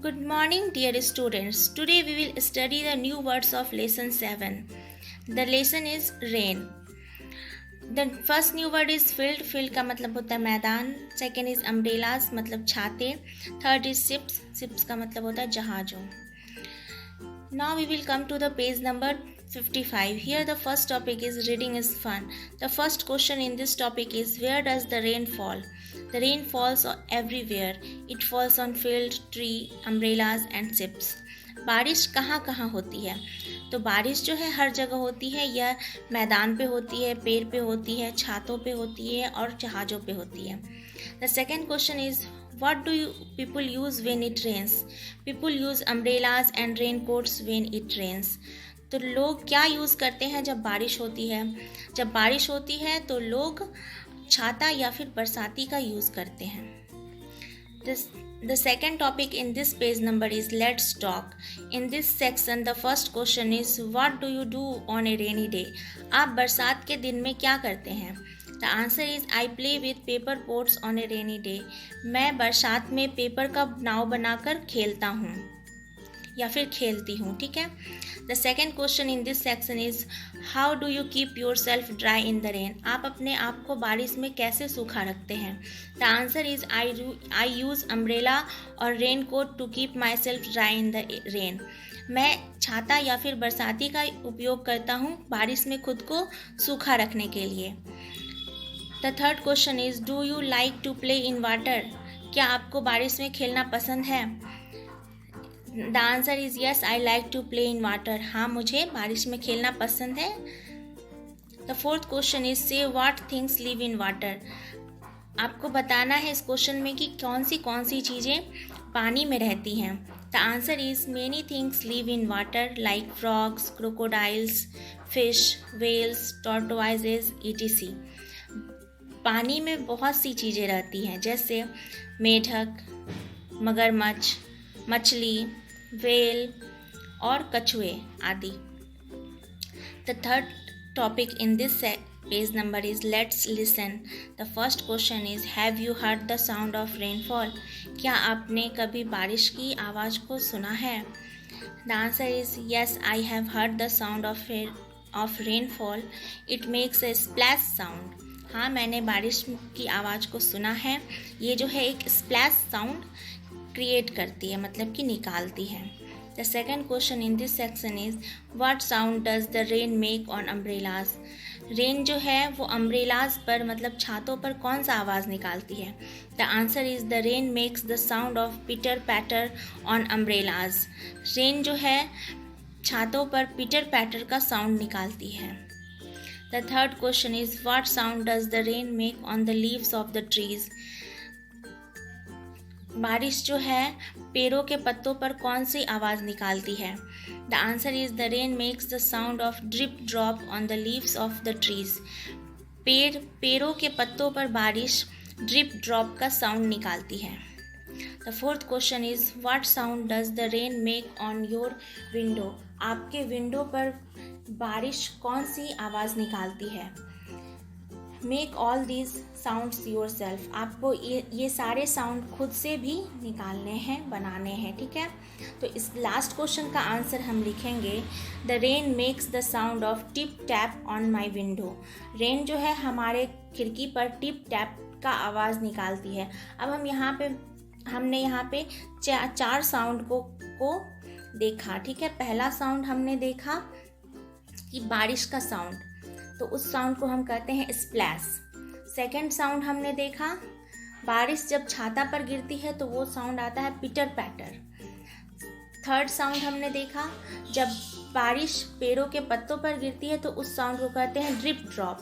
Good morning, dear students. Today we will study the new words of lesson 7. The lesson is rain. The first new word is field. Field का मतलब होता है मैदान. Second is umbrellas मतलब छाते. Third is ships. Ships का मतलब होता है जहाजों. Now we will come to the page number 55. Here the first topic is reading is fun. The first question in this topic is where does the rain fall? The rain falls everywhere. It falls on field, tree, umbrellas and ships. बारिश कहाँ कहाँ होती है? तो बारिश जो है हर जगह होती है. यह मैदान पे होती है, पेड़ पे होती है, छातों पे होती है और जहाज़ों पे होती है. The second question is what do people use when it rains? People use umbrellas and raincoats when it rains. तो लोग क्या यूज़ करते हैं जब बारिश होती है? जब बारिश होती है तो लोग छाता या फिर बरसाती का यूज़ करते हैं. The second topic in this page number is let's talk. In this section the first question is what do you do on a rainy day? आप बरसात के दिन में क्या करते हैं? The answer is I play with paper boats on a rainy day. मैं बरसात में पेपर का नाव बनाकर खेलता हूँ या फिर खेलती हूँ. ठीक है. The second question in this section is how do you keep yourself dry in the rain? आप अपने आप को बारिश में कैसे सूखा रखते हैं? The answer is I use umbrella और raincoat to keep myself dry in the rain. मैं छाता या फिर बरसाती का उपयोग करता हूँ बारिश में खुद को सूखा रखने के लिए. The third question is do you like to play in water? क्या आपको बारिश में खेलना पसंद है? The answer is yes, I like to play in water. हाँ, मुझे बारिश में खेलना पसंद है. The fourth question is say what things live in water. आपको बताना है इस क्वेश्चन में कि कौन सी चीज़ें पानी में रहती हैं. The answer is many things live in water like frogs, crocodiles, fish, whales, tortoises, etc. पानी में बहुत सी चीज़ें रहती हैं जैसे मेढक, मगरमच्छ, मछली, व्हेल और कछुए आदि. The third topic in this page number is let's listen. The first question is have you heard the sound of rainfall? क्या आपने कभी बारिश की आवाज़ को सुना है? The answer is yes, I have heard the sound of rainfall. It makes a splash sound. हाँ, मैंने बारिश की आवाज़ को सुना है. ये जो है एक स्प्लैश साउंड क्रिएट करती है मतलब कि निकालती है. The second question in this section is what sound does the rain make on umbrellas? Rain जो है वो अम्ब्रेलाज पर मतलब छातों पर कौन सा आवाज़ निकालती है? The answer is the rain makes the sound of pitter patter on umbrellas. Rain जो है छातों पर पिटर पैटर का साउंड निकालती है. The third question is what sound does the rain make on the leaves of the trees? बारिश जो है पेड़ों के पत्तों पर कौन सी आवाज़ निकालती है? The answer is the rain makes the sound of drip drop on the leaves of the trees. पेड़ों के पत्तों पर बारिश ड्रिप ड्रॉप का साउंड निकालती है. The fourth question is what sound does the rain make on your window? आपके window पर बारिश कौन सी आवाज़ निकालती है? Make all these sounds yourself. आपको ये सारे साउंड खुद से भी निकालने हैं, बनाने हैं. ठीक है. तो इस लास्ट क्वेश्चन का आंसर हम लिखेंगे The rain makes the sound of tip tap on my window. Rain जो है हमारे खिड़की पर टिप टैप का आवाज़ निकालती है. अब हमने यहाँ पे चार साउंड को देखा. ठीक है. पहला साउंड हमने देखा कि बारिश का साउंड, तो उस साउंड को हम कहते हैं स्प्लैश. सेकेंड साउंड हमने देखा बारिश जब छाता पर गिरती है तो वो साउंड आता है पिटर पैटर. थर्ड साउंड हमने देखा जब बारिश पेड़ों के पत्तों पर गिरती है तो उस साउंड को कहते हैं ड्रिप ड्रॉप.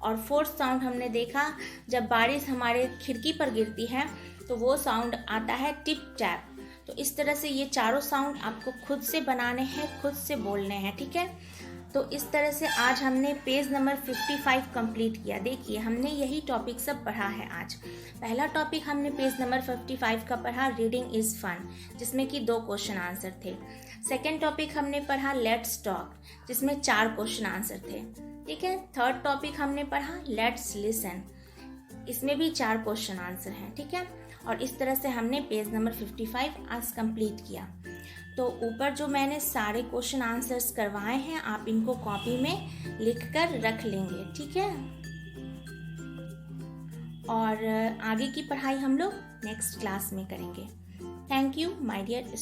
और फोर्थ साउंड हमने देखा जब बारिश हमारे खिड़की पर गिरती है तो वो साउंड आता है टिप टैप. तो इस तरह से ये चारों साउंड आपको खुद से बनाने हैं, खुद से बोलने हैं. ठीक है. तो इस तरह से आज हमने पेज नंबर 55 कंप्लीट किया. देखिए हमने यही टॉपिक सब पढ़ा है आज. पहला टॉपिक हमने पेज नंबर 55 का पढ़ा रीडिंग इज़ फन, जिसमें कि 2 क्वेश्चन आंसर थे. सेकेंड टॉपिक हमने पढ़ा लेट्स टॉक, जिसमें 4 क्वेश्चन आंसर थे. ठीक है. थर्ड टॉपिक हमने पढ़ा लेट्स लिसन, इसमें भी 4 क्वेश्चन आंसर हैं. ठीक है. और इस तरह से हमने पेज नंबर 55 आज कंप्लीट किया। तो ऊपर जो मैंने सारे क्वेश्चन आंसर्स करवाए हैं आप इनको कॉपी में लिख कर रख लेंगे, ठीक है। और आगे की पढ़ाई हम लोग नेक्स्ट क्लास में करेंगे। Thank you my dear.